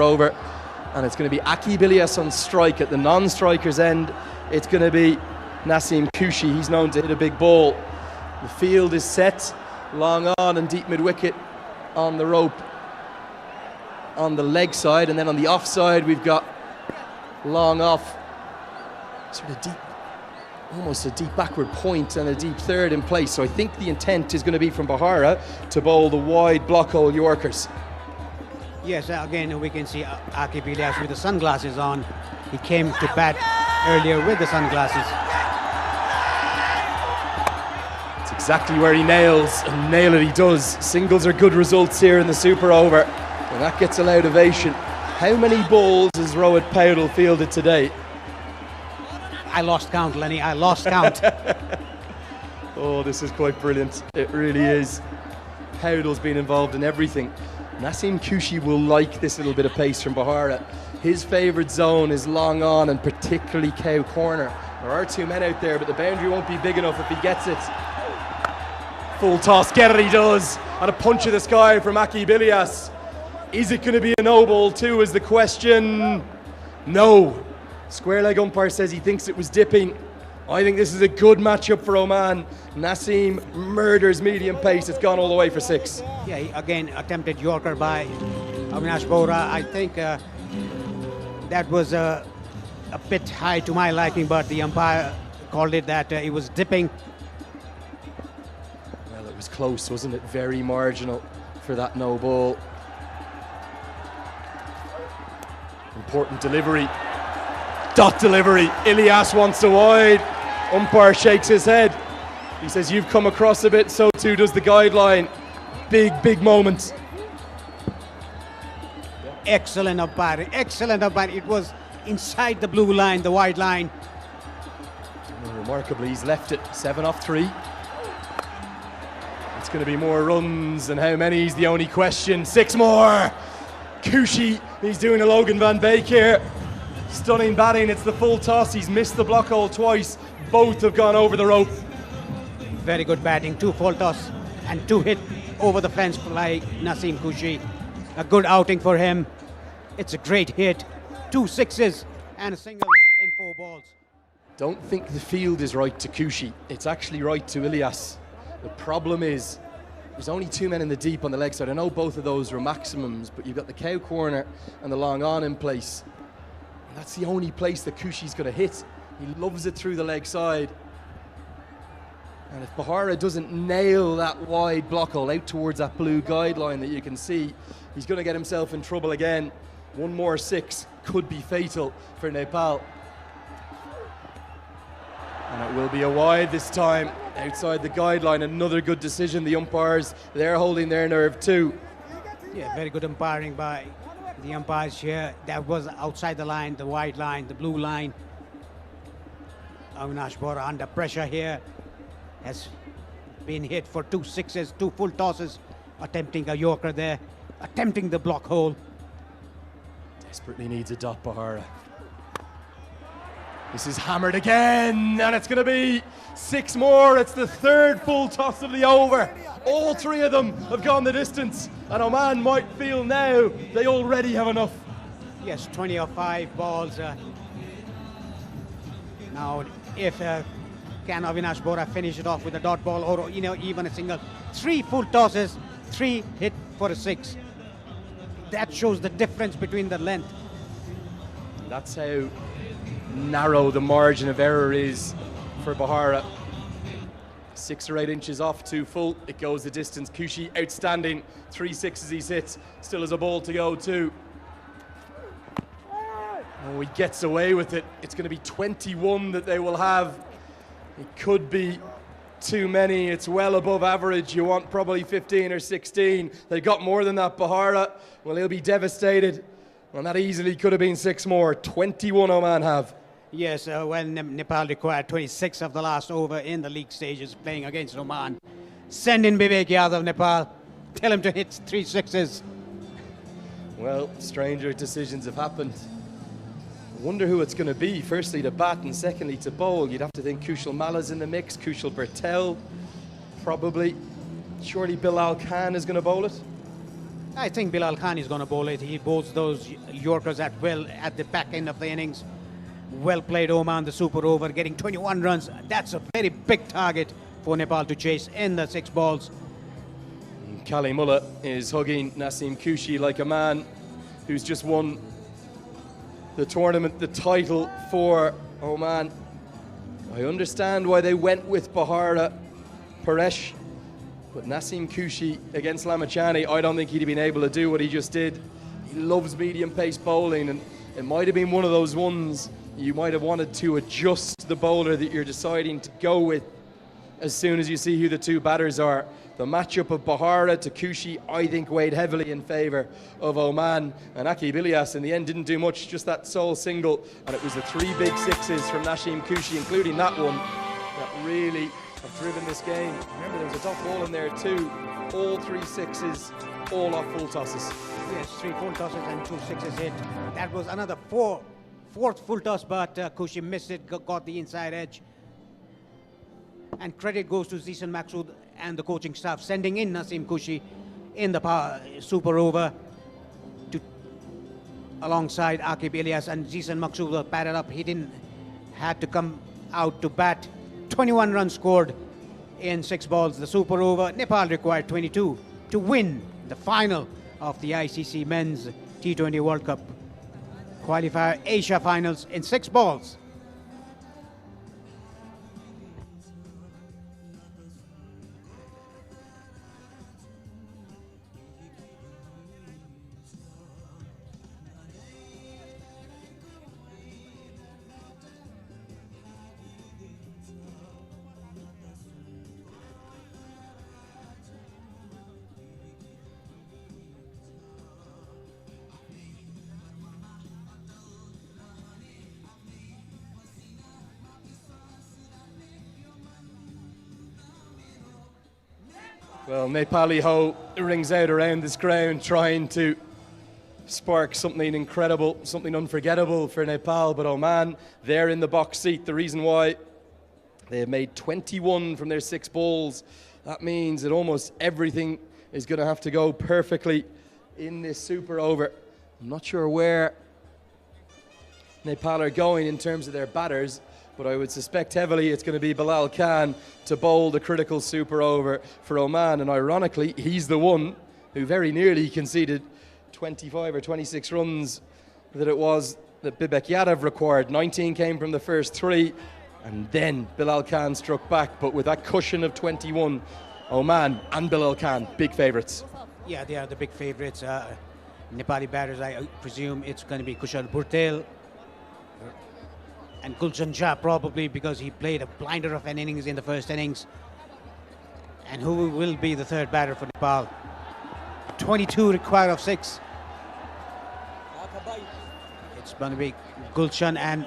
over, and it's going to be Aki Bilias on strike. At the non-striker's end, it's going to be Nasim Kushi. He's known to hit a big ball. The field is set, long on and deep mid-wicket on the rope on the leg side, and then on the offside we've got long off, sort of deep, almost a deep backward point and a deep third in place. So I think the intent is going to be from Bahara to bowl the wide block hole Yorkers. Yes, again we can see Aki Bilias with the sunglasses on. He came to bat earlier with the sunglasses. It's exactly where he nails, and nail it he does. Singles are good results here in the Super Over, and that gets a loud ovation. How many balls has Rohit Paudel fielded today? I lost count, Lenny, I lost count. Oh, this is quite brilliant. It really is. Paudel's been involved in everything. Nasim Kushi will like this little bit of pace from Bahara. His favourite zone is long on, and particularly cow corner. There are two men out there, but the boundary won't be big enough if he gets it. Full toss, get it he does. And a punch of the sky from Aki Bilias. Is it going to be a no ball too is the question. No. Square leg umpire says he thinks it was dipping. I think this is a good matchup for Oman. Nasim murders medium pace. It's gone all the way for 6. Yeah, he again attempted Yorker by Avinash Bohra. I think that was a bit high to my liking, but the umpire called it that it was dipping. Well, it was close, wasn't it? Very marginal for that no ball. Important delivery. Dot delivery. Ilyas wants a wide. Umpire shakes his head. He says, you've come across a bit, so too does the guideline. Big moment. Excellent umpiring, excellent umpiring. It was inside the blue line, the white line. And remarkably, he's left it 7 off 3. It's going to be more runs, and how many is the only question. 6 more. Kushi, he's doing a Logan Van Beek here. Stunning batting, it's the full toss. He's missed the block hole twice. Both have gone over the rope. Very good batting, 2 full toss and 2 hit over the fence by Nasim Kushi. A good outing for him. It's a great hit. 2 sixes and a single in 4 balls. Don't think the field is right to Kushi. It's actually right to Ilyas. The problem is there's only 2 men in the deep on the leg side. I know both of those were maximums, but you've got the cow corner and the long on in place. And that's the only place that Kushi's going to hit. He loves it through the leg side. And if Bahara doesn't nail that wide block hole out towards that blue guideline that you can see, he's going to get himself in trouble again. 1 more 6 could be fatal for Nepal. And it will be a wide this time, outside the guideline. Another good decision. The umpires, they're holding their nerve too. Yeah, very good umpiring by the umpires here. That was outside the line, the white line, the blue line. Avinash Bohra under pressure here. Has been hit for 2 sixes, 2 full tosses, attempting a Yorker there, attempting the block hole. Desperately needs a dot, Bahara. This is hammered again, and it's going to be 6 more. It's the 3rd full toss of the over. All 3 of them have gone the distance, and Oman might feel now they already have enough. Yes, 20 or 5 balls. Now, if can Avinash Bohra finish it off with a dot ball or even a single? 3 full tosses, 3 hit for a 6. That shows the difference between the length. That's how narrow the margin of error is for Bahara. 6 or 8 inches off 2 full, it goes the distance. Kushi outstanding, 3 sixes he's hit, still has a ball to go too. Oh, he gets away with it. It's going to be 21 that they will have. It could be too many. It's well above average. You want probably 15 or 16. They got more than that, Bahara. Well, he'll be devastated. And that easily could have been 6 more. 21 Oman have. Yes, when Nepal required 26 of the last over in the league stages playing against Oman. Send in Vivek Yadav, Nepal. Tell him to hit 3 sixes. Well, stranger decisions have happened. I wonder who it's going to be. Firstly to bat and secondly to bowl. You'd have to think Kushal Mala's in the mix. Kushal Bertel, probably. Surely Bilal Khan is going to bowl it. I think Bilal Khan is going to bowl it. He bowls those Yorkers at will at the back end of the innings. Well played Oman, the super over, getting 21 runs. That's a very big target for Nepal to chase in the 6 balls. Kali Mullah is hugging Naseem Kushi like a man who's just won the tournament, the title for Oman. I understand why they went with Bahara Paresh, but Naseem Kushi against Lamachani, I don't think he'd have been able to do what he just did. He loves medium pace bowling, and it might have been one of those ones you might have wanted to adjust the bowler that you're deciding to go with as soon as you see who the 2 batters are. The matchup of Bahara to Kushi, I think, weighed heavily in favour of Oman. And Aqib Ilyas in the end didn't do much, just that sole single. And it was the 3 big sixes from Naseem Kushi, including that one, that really have driven this game. Remember, there was a dot ball in there too. All 3 sixes, all off full tosses. Yes, 3 full tosses and 2 sixes hit. That was another fourth full toss, but Kushi missed it, got the inside edge. And credit goes to Zisan Maksud and the coaching staff, sending in Naseem Kushi in the super over alongside Aqib Ilyas, and Zisan Maksud batted up. He had to come out to bat. 21 runs scored in 6 balls, the super over. Nepal required 22 to win the final of the ICC Men's T20 World Cup Qualifier Asia Finals in 6 balls. Well, Nepali Ho rings out around this ground trying to spark something incredible, something unforgettable for Nepal, but Oman, they're in the box seat. The reason why they have made 21 from their 6 balls, that means that almost everything is going to have to go perfectly in this super over. I'm not sure where Nepal are going in terms of their batters, but I would suspect heavily it's going to be Bilal Khan to bowl the critical super over for Oman. And ironically, he's the one who very nearly conceded 25 or 26 runs that it was that Bibek Yadav required. 19 came from the first 3, and then Bilal Khan struck back. But with that cushion of 21, Oman and Bilal Khan, big favourites. Yeah, they are the big favourites. Nepali batters, I presume it's going to be Kushal Bhurtel and Gulshan Shah, probably because he played a blinder of an innings in the first innings. And who will be the 3rd batter for Nepal? 22 required of 6. It's going to be Gulshan, and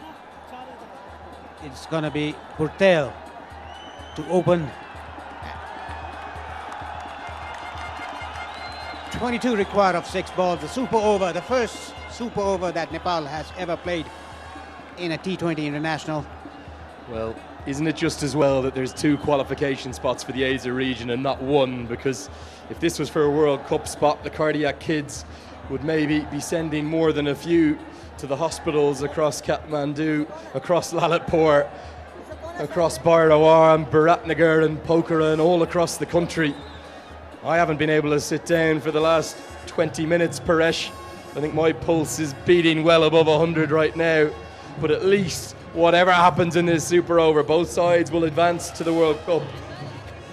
it's going to be Bhurtel to open. 22 required of 6 balls. The super over, the first super over that Nepal has ever played in a T20 international. Well, isn't it just as well that there's 2 qualification spots for the Asia region and not 1? Because if this was for a World Cup spot, the cardiac kids would maybe be sending more than a few to the hospitals across Kathmandu, across Lalitpur, across Bairawar and Biratnagar and Pokhara and all across the country. I haven't been able to sit down for the last 20 minutes, Paresh. I think my pulse is beating well above 100 right now. But at least whatever happens in this super over, both sides will advance to the World Cup.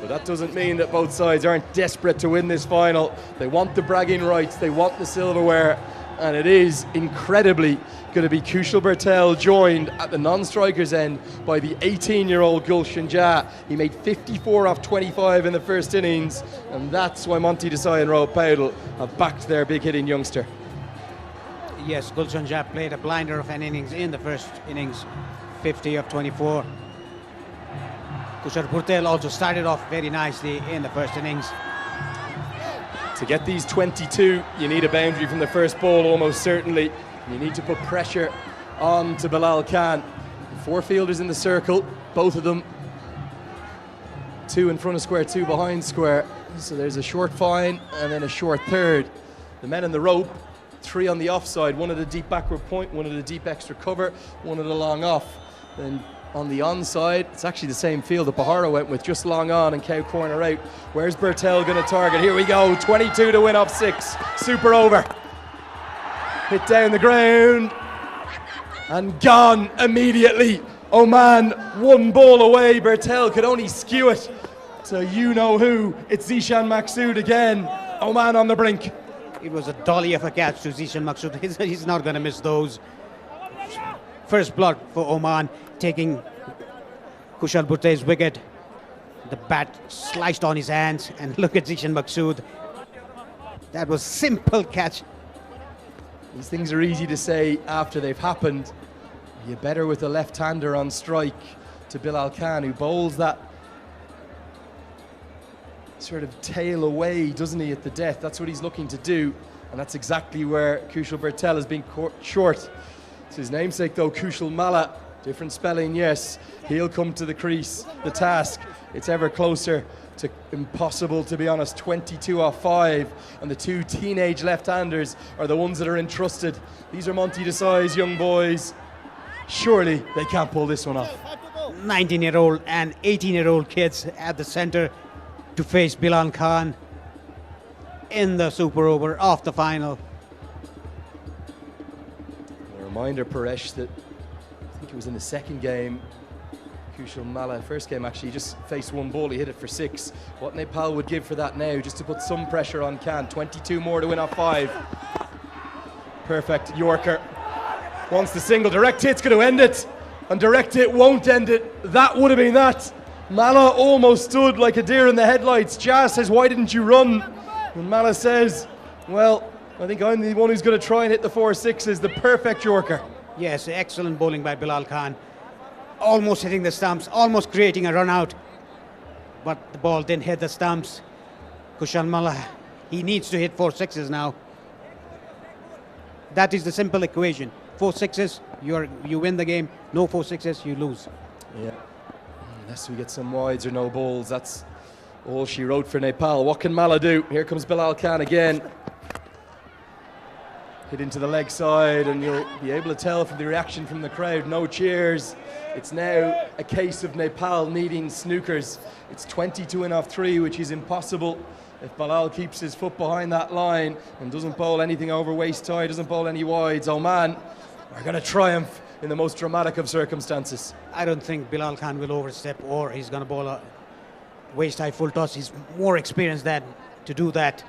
But that doesn't mean that both sides aren't desperate to win this final. They want the bragging rights, they want the silverware, and it is incredibly going to be Kushal Bhurtel joined at the non-strikers end by the 18-year-old Gulshan Shah. He made 54 off 25 in the first innings, and that's why Monty Desai and Rohit Paudel have backed their big-hitting youngster. Yes, Gulshan Shah played a blinder of an innings in the first innings, 50 of 24. Kushal Bhurtel also started off very nicely in the first innings. To get these 22, you need a boundary from the first ball, almost certainly. You need to put pressure on to Bilal Khan. 4 fielders in the circle, both of them 2 in front of square, 2 behind square. So there's a short fine and then a short third. the men in the rope, 3 on the offside, 1 at a deep backward point, 1 at a deep extra cover, 1 at a long off. Then on the onside, it's actually the same field that Bahara went with, just long on and cow corner out. Where's Bertel going to target? Here we go, 22 to win off 6, super over. Hit down the ground and gone immediately. Oman 1 ball away. Bertel could only skew it to you-know-who. It's Zishan Maksud again. Oman on the brink. It was a dolly of a catch to Zishan Maksud. He's not going to miss those. First blood for Oman, taking Kushal Bhutte's wicket. The bat sliced on his hands, and look at Zishan Maksud. That was simple catch. These things are easy to say after they've happened. You're better with a left-hander on strike to Bilal Khan, who bowls that sort of tail away, doesn't he, at the death? That's what he's looking to do, and that's exactly where Kushal Bertel has been short. It's his namesake, though, Kushal Malla. Different spelling, yes. He'll come to the crease. The task, it's ever closer to impossible, to be honest. 22 off 5, and the 2 teenage left-handers are the ones that are entrusted. These are Monty Desai's young boys. Surely they can't pull this one off. 19-year-old and 18-year-old kids at the centre to face Bilal Khan in the super over of the final. A reminder, Paresh, that I think it was in the second game, Kushal Malla, first game actually, just faced 1 ball, he hit it for 6. What Nepal would give for that now, just to put some pressure on Khan. 22 more to win off 5. Perfect Yorker. Wants the single, direct hit's going to end it, and direct hit won't end it. That would have been that. Malla almost stood like a deer in the headlights. Jas says, why didn't you run? And Malla says, well, I think I'm the one who's going to try and hit the 4 6s. The perfect Yorker. Yes, excellent bowling by Bilal Khan. Almost hitting the stumps, almost creating a run out, but the ball didn't hit the stumps. Kushal Malla, he needs to hit 4 6s now. That is the simple equation. 4 6s, you win the game. No 4 6s, you lose. Yeah. Unless we get some wides or no balls, that's all she wrote for Nepal. What can Malla do? Here comes Bilal Khan again. Hit into the leg side, and you'll be able to tell from the reaction from the crowd. No cheers. It's now a case of Nepal needing snookers. It's 20 to win off 3, which is impossible if Bilal keeps his foot behind that line and doesn't bowl anything over waist high, doesn't bowl any wides. Oman are going to triumph in the most dramatic of circumstances. I don't think Bilal Khan will overstep, or he's going to bowl a waist high full toss. He's more experienced than to do that.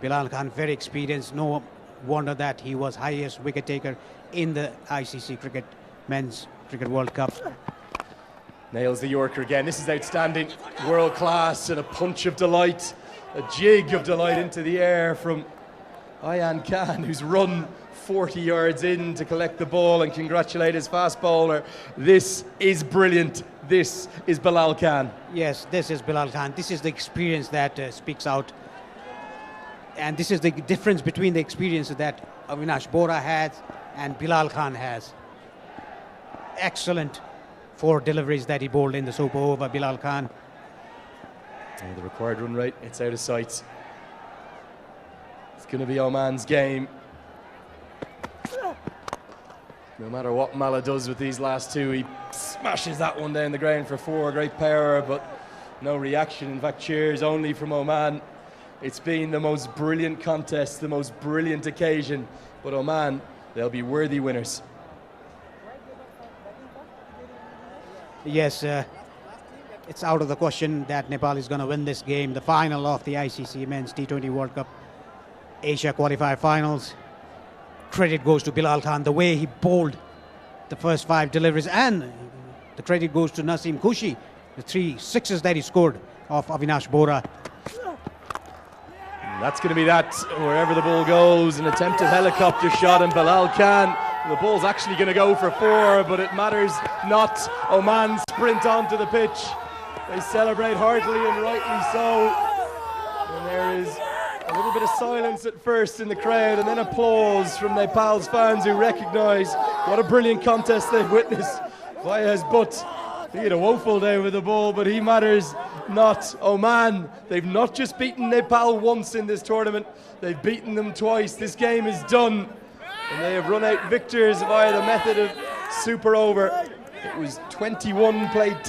Bilal Khan, very experienced. No wonder that he was highest wicket taker in the ICC Cricket Men's Cricket World Cup. Nails the Yorker again. This is outstanding. World class, and a punch of delight, a jig of delight into the air from Ayan Khan, who's run 40 yards in to collect the ball and congratulate his fast bowler. This is brilliant. This is Bilal Khan. Yes, this is Bilal Khan. This is the experience that speaks out. And this is the difference between the experience that Avinash Bora has and Bilal Khan has. Excellent 4 deliveries that he bowled in the super over, Bilal Khan. And the required run rate, it's out of sight. It's going to be Oman's game. No matter what Malla does with these last 2, he smashes that one down the ground for 4. Great power, but no reaction. In fact, cheers only from Oman. It's been the most brilliant contest, the most brilliant occasion. But Oman, they'll be worthy winners. Yes, it's out of the question that Nepal is going to win this game. The final of the ICC Men's T20 World Cup Asia Qualifier Finals. Credit goes to Bilal Khan, the way he bowled the first 5 deliveries, and the credit goes to Naseem Khushi, the 3 6s that he scored off Avinash Bora. That's going to be that, wherever the ball goes, an attempted helicopter shot, and Bilal Khan, the ball's actually going to go for 4, but it matters not. Oman sprint onto the pitch. They celebrate heartily, and rightly so. And there is a little bit of silence at first in the crowd, and then applause from Nepal's fans who recognise what a brilliant contest they've witnessed. Vaya has but He had a woeful day with the ball, but he matters not. Oman, they've not just beaten Nepal once in this tournament, they've beaten them twice. This game is done, and they have run out victors via the method of super over. It was 21 played